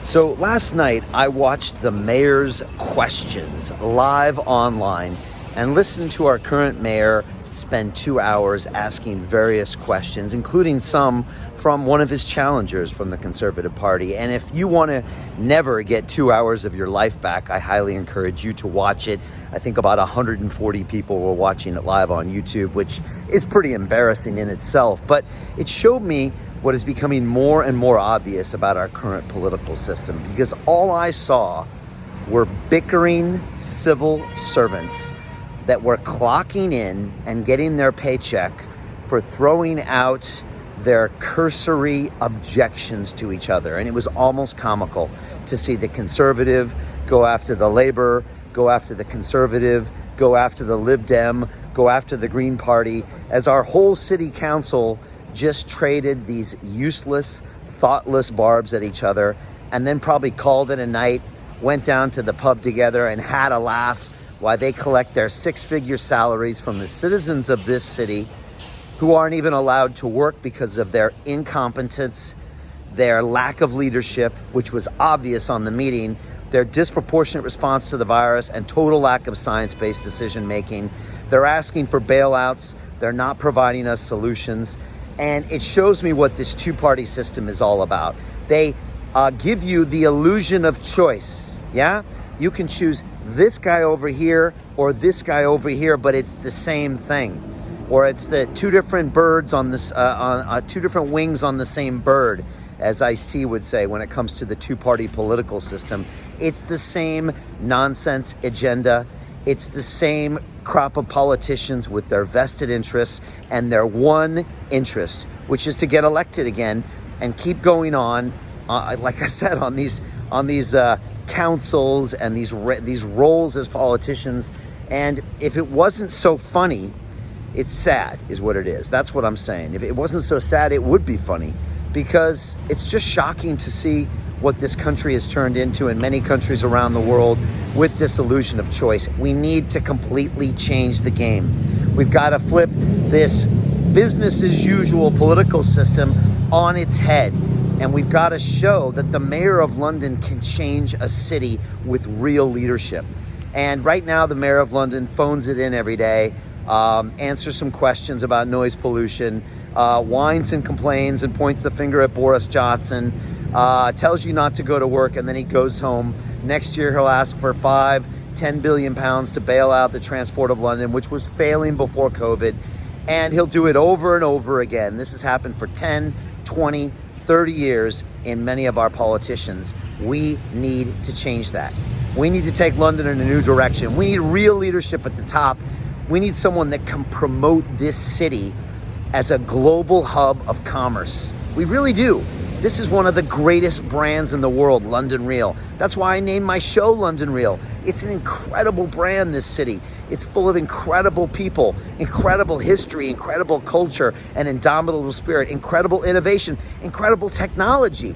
So last night I watched the mayor's questions live online and listened to our current mayor spend 2 hours asking various questions, including some from one of his challengers from the Conservative Party. And if you want to never get 2 hours of your life back, I highly encourage you to watch it. I think about 140 people were watching it live on YouTube, which is pretty embarrassing in itself. But it showed me what is becoming more and more obvious about our current political system, because all I saw were bickering civil servants that were clocking in and getting their paycheck for throwing out their cursory objections to each other. And it was almost comical to see the Conservative go after the Labor, go after the Conservative, go after the Lib Dem, go after the Green Party, as our whole city council just traded these useless, thoughtless barbs at each other, and then probably called it a night, went down to the pub together and had a laugh while they collect their six-figure salaries from the citizens of this city who aren't even allowed to work because of their incompetence, their lack of leadership, which was obvious on the meeting, their disproportionate response to the virus, and total lack of science-based decision-making. They're asking for bailouts. They're not providing us solutions. And it shows me what this two-party system is all about. They give you the illusion of choice, yeah? You can choose this guy over here or this guy over here, but it's the same thing. Or it's the two different birds on this, two different wings on the same bird, as Ice-T would say when it comes to the two-party political system. It's the same nonsense agenda. It's the same crop of politicians with their vested interests and their one interest, which is to get elected again and keep going on, like I said, on these councils and these roles as politicians. And if it wasn't so funny, it's sad, is what it is. That's what I'm saying. If it wasn't so sad, it would be funny, because it's just shocking to see what this country has turned into in many countries around the world with this illusion of choice. We need to completely change the game. We've got to flip this business as usual political system on its head. And we've got to show that the mayor of London can change a city with real leadership. And right now, the mayor of London phones it in every day, answers some questions about noise pollution, whines and complains and points the finger at Boris Johnson, tells you not to go to work, and then he goes home. Next year, he'll ask for 10 billion pounds to bail out the transport of London, which was failing before COVID. And he'll do it over and over again. This has happened for 10, 20, 30 years in many of our politicians. We need to change that. We need to take London in a new direction. We need real leadership at the top. We need someone that can promote this city as a global hub of commerce. We really do. This is one of the greatest brands in the world, London Real. That's why I named my show London Real. It's an incredible brand, this city. It's full of incredible people, incredible history, incredible culture, and indomitable spirit, incredible innovation, incredible technology.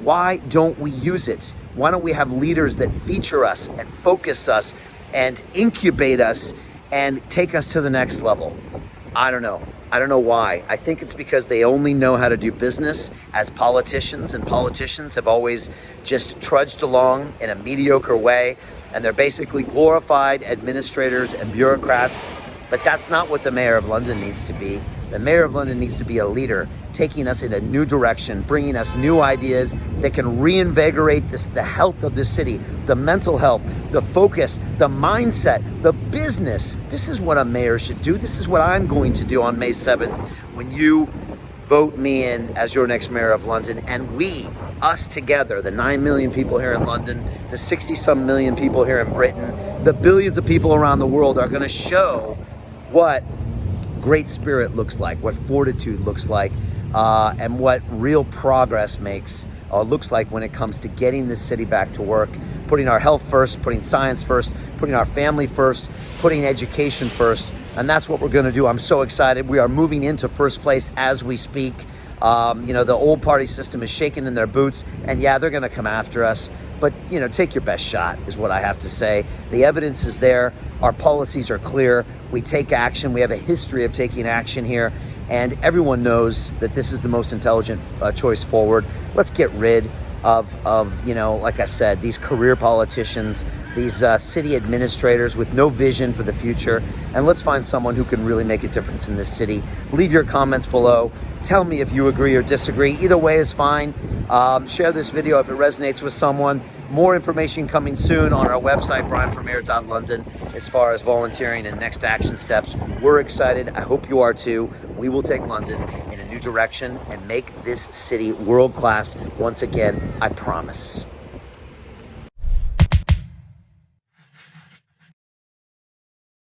Why don't we use it? Why don't we have leaders that feature us and focus us and incubate us and take us to the next level? I don't know. I don't know why. I think it's because they only know how to do business as politicians, and politicians have always just trudged along in a mediocre way, and they're basically glorified administrators and bureaucrats. But that's not what the mayor of London needs to be. The mayor of London needs to be a leader, taking us in a new direction, bringing us new ideas that can reinvigorate the health of the city, the mental health, the focus, the mindset, the business. This is what a mayor should do. This is what I'm going to do on May 7th when you vote me in as your next mayor of London. And we, us together, the 9 million people here in London, the 60-some million people here in Britain, the billions of people around the world, are going to show what great spirit looks like, what fortitude looks like, and what real progress looks like when it comes to getting this city back to work, putting our health first, putting science first, putting our family first, putting education first. And that's what we're going to do. I'm so excited. We are moving into first place as we speak. The old party system is shaking in their boots, and yeah, they're going to come after us. But, take your best shot is what I have to say. The evidence is there. Our policies are clear. We take action. We have a history of taking action here. And everyone knows that this is the most intelligent choice forward. Let's get rid of you know, like I said, these career politicians, these city administrators with no vision for the future. And let's find someone who can really make a difference in this city. Leave your comments below. Tell me if you agree or disagree. Either way is fine. Share this video if it resonates with someone. More information coming soon on our website, brianformayor.london, as far as volunteering and next action steps. We're excited. I hope you are too. We will take London in a new direction and make this city world class once again. I promise.